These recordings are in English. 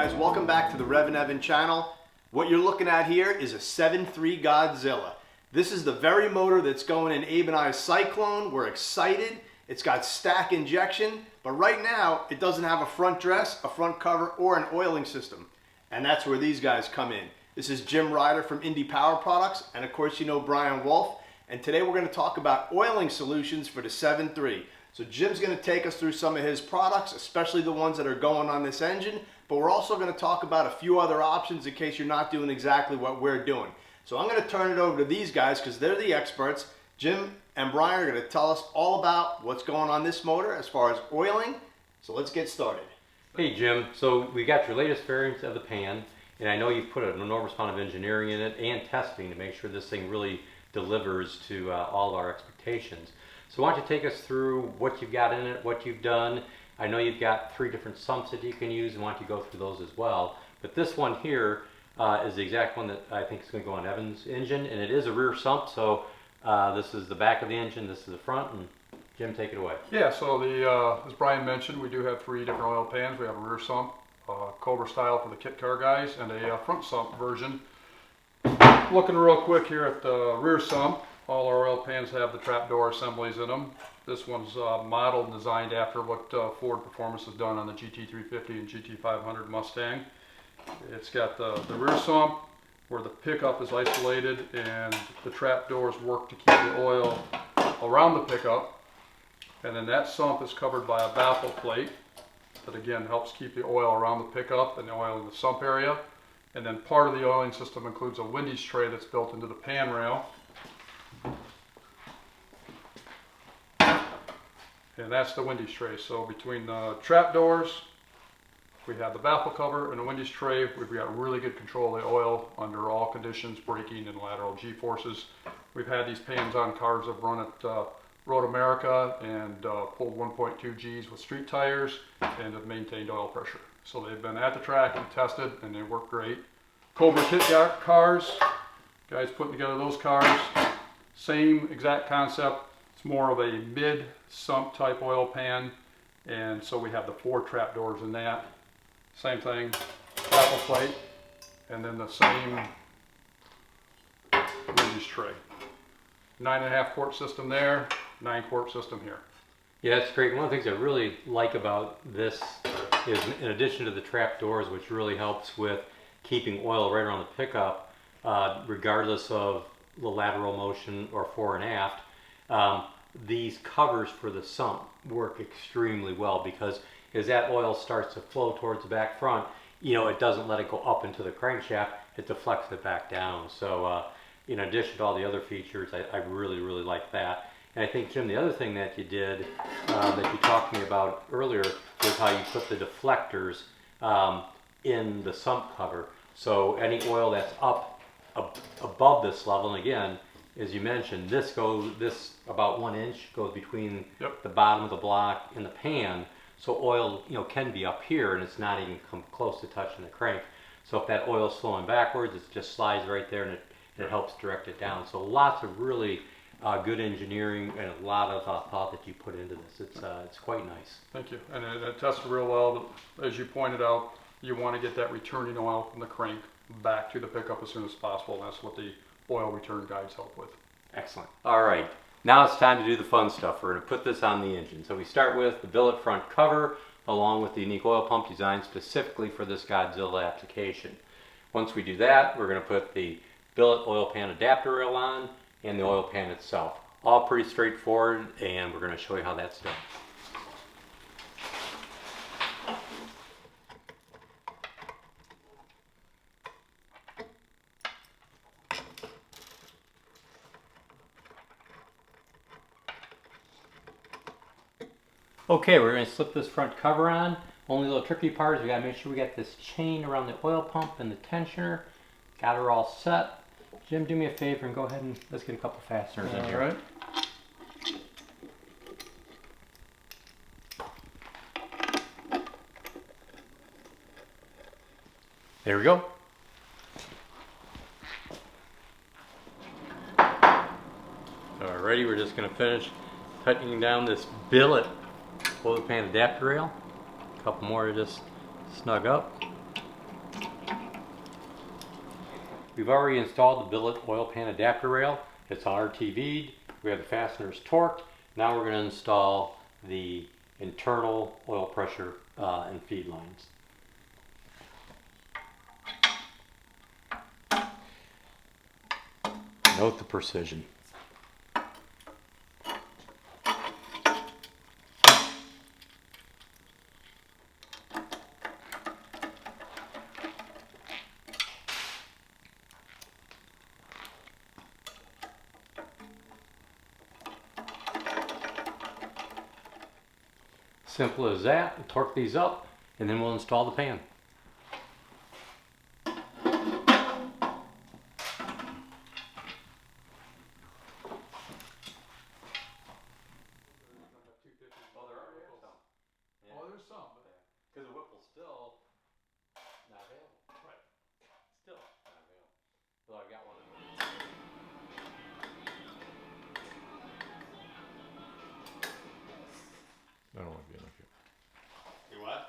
guys, welcome back to the REVan channel. What you're looking at here is a 7.3 Godzilla. This is the very motor that's going in Abe and I's Cyclone. We're excited. It's got stack injection, but right now it doesn't have a front dress, a front cover, or an oiling system. And that's where these guys come in. This is Jim Ryder from Indy Power Products, and of course you know Brian Wolfe. And today we're going to talk about oiling solutions for the 7.3. So Jim's going to take us through some of his products, especially the ones that are going on this engine, but we're also going to talk about a few other options in case you're not doing exactly what we're doing. So I'm going to turn it over to these guys because they're the experts. Jim and Brian are going to tell us all about what's going on this motor as far as oiling. So let's get started. Hey Jim, so we got your latest variant of the pan, and I know you've put an enormous amount of engineering in it and testing to make sure this thing really delivers to all of our expectations. So why don't you take us through what you've got in it, what you've done. I know you've got 3 different sumps that you can use, and why don't you go through those as well. But this one here is the exact one that I think is going to go on Evan's engine, and it is a rear sump, so this is the back of the engine, this is the front, and Jim, take it away. Yeah, so as Brian mentioned, we do have 3 different oil pans. We have a rear sump, Cobra style for the kit car guys, and a front sump version. Looking real quick here at the rear sump, all our oil pans have the trapdoor assemblies in them. This one's modeled and designed after what Ford Performance has done on the GT350 and GT500 Mustang. It's got the rear sump where the pickup is isolated and the trapdoors work to keep the oil around the pickup. And then that sump is covered by a baffle plate that again helps keep the oil around the pickup and the oil in the sump area. And then part of the oiling system includes a windies tray that's built into the pan rail. And that's the windies tray. So between the trapdoors, we have the baffle cover and the windies tray. We've got really good control of the oil under all conditions, braking and lateral G-forces. We've had these pans on cars that run at Road America and pulled 1.2 Gs with street tires and have maintained oil pressure. So they've been at the track and tested and they work great. Cobra kit cars, guys putting together those cars, same exact concept. It's more of a mid sump type oil pan, and so we have the 4 trapdoors in that. Same thing, baffle plate, and then the same windies tray. 9.5 quart system there, 9 quart system here. Yeah, that's great. One of the things I really like about this is, in addition to the trap doors, which really helps with keeping oil right around the pickup, regardless of the lateral motion or fore and aft, these covers for the sump work extremely well because as that oil starts to flow towards the back front, it doesn't let it go up into the crankshaft, it deflects it back down. So in addition to all the other features, I really, really like that. And I think, Jim, the other thing that you did, that you talked to me about earlier, was how you put the deflectors in the sump cover. So any oil that's up above this level, and again, as you mentioned, this about 1 inch goes between the bottom of the block and the pan. So oil, can be up here and it's not even come close to touching the crank. So if that oil's flowing backwards, it just slides right there and it helps direct it down. So lots of really good engineering and a lot of thought that you put into this. It's quite nice. Thank you. And it tested real well. As you pointed out, you want to get that returning oil from the crank back to the pickup as soon as possible. And that's what the oil return guides help with. Excellent. All right, now it's time to do the fun stuff. We're going to put this on the engine. So we start with the billet front cover along with the unique oil pump designed specifically for this Godzilla application. Once we do that, we're going to put the billet oil pan adapter rail on and the oil pan itself. All pretty straightforward, and we're going to show you how that's done. Okay, we're going to slip this front cover on. Only little tricky part is we got to make sure we got this chain around the oil pump and the tensioner. Got her all set. Jim, do me a favor and go ahead and let's get a couple fasteners in here. All right. There we go. Alrighty, we're just going to finish tightening down this billet oil pan adapter rail. A couple more to just snug up. we've already installed the billet oil pan adapter rail. It's RTV'd. We have the fasteners torqued. Now we're going to install the internal oil pressure and feed lines. Note the precision. Simple as that. We'll torque these up and then we'll install the pan. Oh, there's some. Because the whipple's still not available. Right. Still not available. So I got one of those. I don't want to be in here. You what?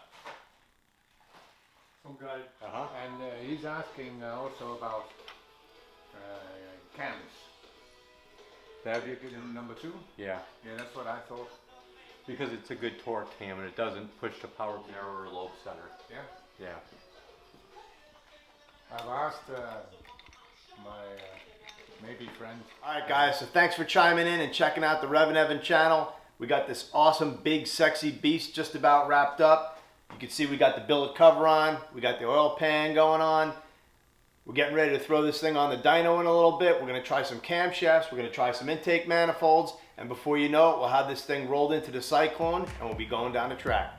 Some guy. And he's asking also about cams. That'd You get number 2? Yeah, Yeah, that's what I thought. because it's a good torque cam and it doesn't push the power narrower lobe center. Yeah. Yeah. I've asked my maybe friend. All right, guys, so thanks for chiming in and checking out the REVan channel. We got this awesome, big, sexy beast just about wrapped up. You can see we got the billet cover on. We got the oil pan going on. We're getting ready to throw this thing on the dyno in a little bit. We're going to try some camshafts. We're going to try some intake manifolds. And before you know it, we'll have this thing rolled into the Cyclone and we'll be going down the track.